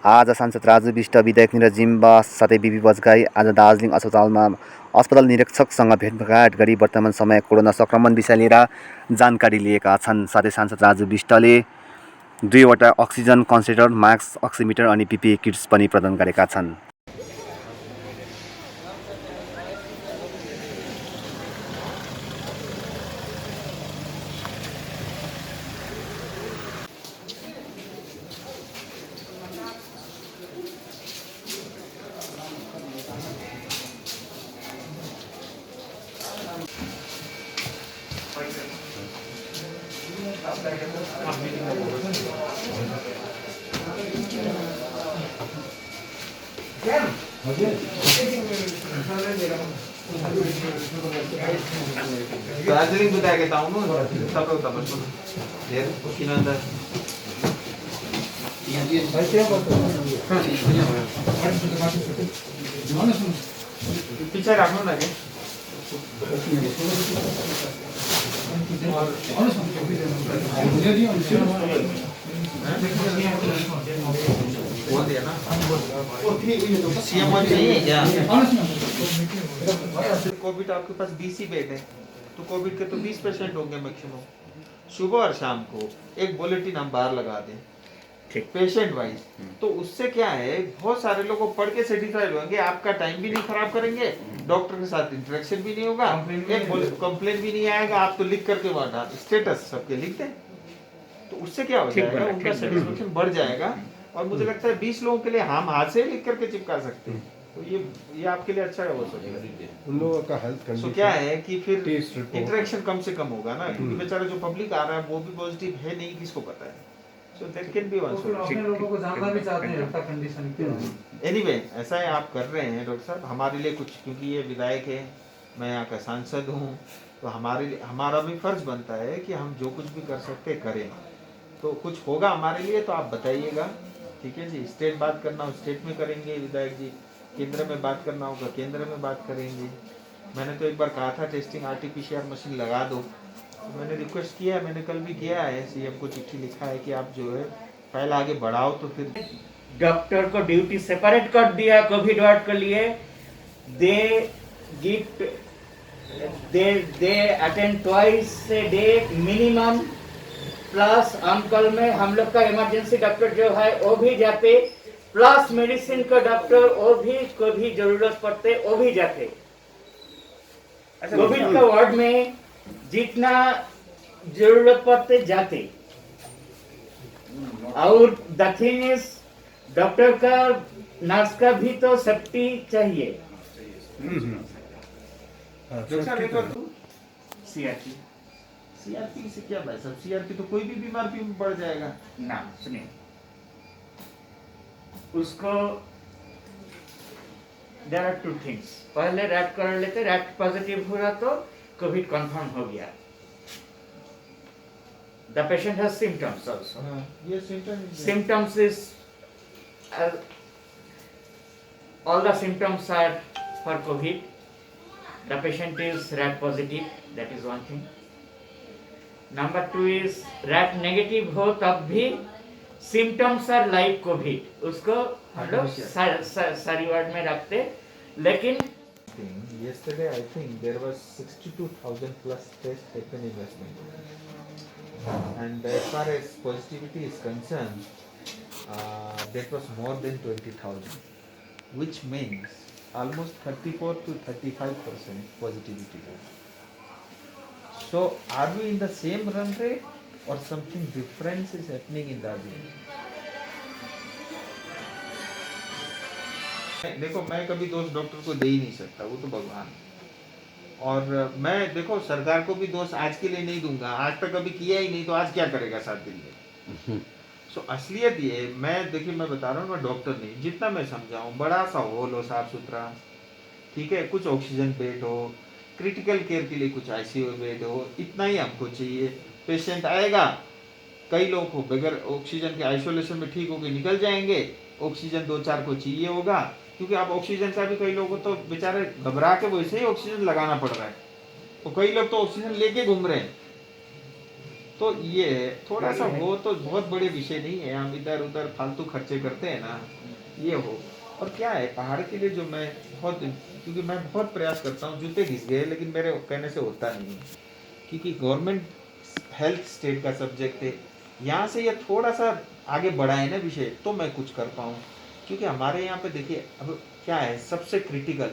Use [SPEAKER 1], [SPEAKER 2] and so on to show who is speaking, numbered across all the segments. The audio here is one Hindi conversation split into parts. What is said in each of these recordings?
[SPEAKER 1] आज सांसद राजु विष्ट, विधायक निरज जिम्बा साथै बिपी बजगाई आज दार्जिलिङ अस्पताल निरीक्षकसँग भेटघाट गरी वर्तमान समय कोरोना संक्रमण विषय लिएर जानकारी लिएका छन्। साथै सांसद राजु विष्टले 2वटा अक्सिजन कन्सेन्ट्रेटर, मास्क, अक्सिमिटर अनि पिपिई किट्स पनि प्रदान गरेका छन्।
[SPEAKER 2] दार्जिलिङ बुझाएको त आउनु तपाईँ उता बस्नु हेर किन अन्त पछाडि राख्नु न कोविड आपके पास 20 ही बेड है तो कोविड के तो 20 पेशेंट होंगे मैक्सिमम। सुबह और शाम को एक बुलेटिन हम बाहर लगा दें पेशेंट वाइज, तो उससे क्या है बहुत सारे लोग पढ़ के सेटिस्फाइड होंगे, आपका टाइम भी नहीं खराब करेंगे, डॉक्टर के साथ इंटरेक्शन भी नहीं होगा, एक कंप्लेन भी नहीं आएगा। आप तो लिख करके वहाँ स्टेटस सबके लिख दें, तो उससे क्या हो जाएगा उनका सेटिस्फेक्शन बढ़ जाएगा। और मुझे लगता है 20 लोगों के लिए हम हाथ से लिख करके चिपका सकते हैं, तो ये आपके लिए अच्छा हो सकता
[SPEAKER 3] उन लोगों का हेल्थ कंडीशन।
[SPEAKER 2] तो क्या है कि फिर इंटरेक्शन कम से कम होगा ना, क्योंकि बेचारा जो पब्लिक आ रहा है वो भी पॉजिटिव है नहीं, किसको पता है। So that can be one solution.
[SPEAKER 4] अपने लोगों को जानना भी चाहते हैं हेल्थ कंडीशन क्या है।
[SPEAKER 2] Anyway, ऐसा है आप कर रहे हैं डॉक्टर साहब हमारे लिए कुछ, क्योंकि ये विधायक है, मैं यहाँ का सांसद हूँ, तो हमारा भी फर्ज बनता है कि हम जो कुछ भी कर सकते करें। तो कुछ होगा हमारे लिए तो आप बताइएगा, ठीक है जी। स्टेट बात करना हो स्टेट में करेंगे विधायक जी, केंद्र में बात करना होगा केंद्र में बात करेंगे। मैंने तो एक बार कहा था टेस्टिंग RT-PCR मशीन लगा दो, तो मैंने रिक्वेस्ट किया, मैंने कल भी किया है, सीएम को चिट्ठी लिखा है कि आप जो है फाइल आगे बढ़ाओ। तो फिर
[SPEAKER 5] डॉक्टर को ड्यूटी सेपरेट कर दिया कोविड वार्ड के लिए। They attend twice a day minimum, plus uncle में हम लोग का इमरजेंसी डॉक्टर जो है वो भी जाते, प्लस मेडिसिन का डॉक्टर वो भी कभी जरूरत पड़ते वो भी जाते। कोविड का वार्ड में जितना जरूरत पड़ते जाते। और द थिंग इज डॉक्टर का नर्स का भी तो सेफ्टी चाहिए।
[SPEAKER 2] सीआरपी से क्या भाई साहब, सीआरपी तो कोई भी बीमार भी बढ़ जाएगा
[SPEAKER 5] ना। सुनिए, उसको देयर आर 2 थिंग्स। पहले रैट कर लेते, रैट पॉजिटिव हुआ तो कोविड कंफर्म हो गया। The patient has symptoms also.
[SPEAKER 2] Yes,
[SPEAKER 5] Symptoms is all the symptoms are for COVID. The patient is rat positive. That is one thing. Number 2 is rat negative हो तब भी symptoms are like COVID. उसको हम लोग सारी वार्ड में रखते, लेकिन
[SPEAKER 2] yesterday I think there was 62,000 plus tests taken in West Bengal. And as far as positivity is concerned, that was more than 20,000, which means almost 34 to 35% positivity rate. So, are we in the same run rate or something different is happening in Darjeeling? देखो मैं कभी दोष डॉक्टर को दे ही नहीं सकता, वो तो भगवान। और मैं देखो सरकार को भी दोष आज के लिए नहीं दूंगा, आज तक कभी किया ही नहीं तो आज क्या करेगा 7 दिन में। सो असलियत ये, मैं देखिए मैं बता रहा हूँ, मैं डॉक्टर नहीं, जितना मैं समझाऊँ, बड़ा सा हॉल हो साफ सुथरा, ठीक है, कुछ ऑक्सीजन बेड हो, क्रिटिकल केयर के लिए कुछ आईसीयू बेड हो, इतना ही हमको चाहिए। पेशेंट आएगा, कई लोग को बगैर ऑक्सीजन के आइसोलेशन में ठीक होकर निकल जाएंगे, ऑक्सीजन 2-4 को चाहिए होगा, क्योंकि आप ऑक्सीजन का भी कई लोगों को तो बेचारे घबरा के वैसे ही ऑक्सीजन लगाना पड़ रहा है, और कई लोग तो ऑक्सीजन लेके घूम रहे हैं। तो ये थोड़ा सा हो तो बहुत बड़े विषय नहीं है, हम इधर उधर फालतू खर्चे करते हैं ना, ये हो। और क्या है पहाड़ के लिए जो मैं बहुत, क्योंकि मैं बहुत प्रयास करता हूँ, जूते घिस गए लेकिन मेरे कहने से होता नहीं है, क्योंकि गवर्नमेंट हेल्थ स्टेट का सब्जेक्ट है, यहाँ से ये थोड़ा सा आगे बढ़ा है ना विषय, तो मैं कुछ कर पाऊँ। क्योंकि हमारे यहाँ पे देखिए अब क्या है सबसे क्रिटिकल,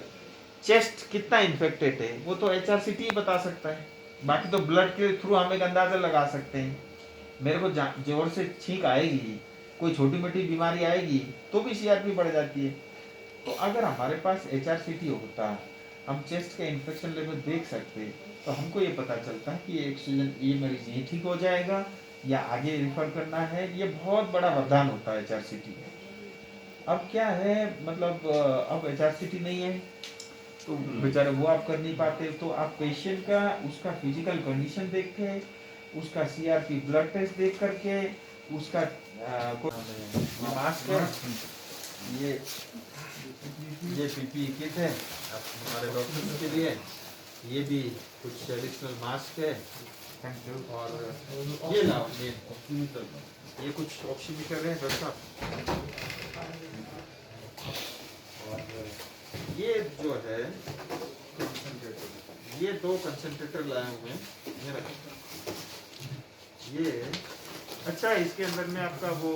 [SPEAKER 2] चेस्ट कितना इन्फेक्टेड है वो तो HRCT ही बता सकता है, बाकी तो ब्लड के थ्रू हम एक अंदाजा लगा सकते हैं। मेरे को जोर से छींक आएगी, कोई छोटी मोटी बीमारी आएगी तो भी CRP बढ़ जाती है। तो अगर हमारे पास HRCT होता, हम चेस्ट का इन्फेक्शन लेवल देख सकते, तो हमको ये पता चलता है कि ये मरीज यही ठीक हो जाएगा या आगे रिफर करना है, ये बहुत बड़ा वरदान होता है HRCT का। अब क्या है मतलब अब HRCT नहीं है तो बेचारे वो आप कर नहीं पाते, तो आप पेशेंट का उसका फिजिकल कंडीशन देख के, उसका CRP ब्लड टेस्ट देख करके, उसका मास्क है, ये PPE किट है आप हमारे डॉक्टर के लिए, ये भी कुछ एडिशनल मास्क है, और ये लाओ ये कुछ ऑक्सीमीटर है डॉक्टर साहब, और ये जो है ये 2 कंसंट्रेटर लाए हुए हैं, ये रखो। ये अच्छा इसके अंदर में आपका वो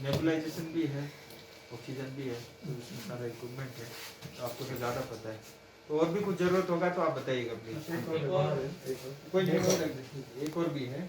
[SPEAKER 2] नेबुलाइजेशन भी है, ऑक्सीजन भी है, तो इसमें सारा इक्विपमेंट है, तो आपको तो ज़्यादा पता है। तो और भी कुछ ज़रूरत होगा तो आप बताइएगा प्लीज। कोई नहीं, एक और भी है।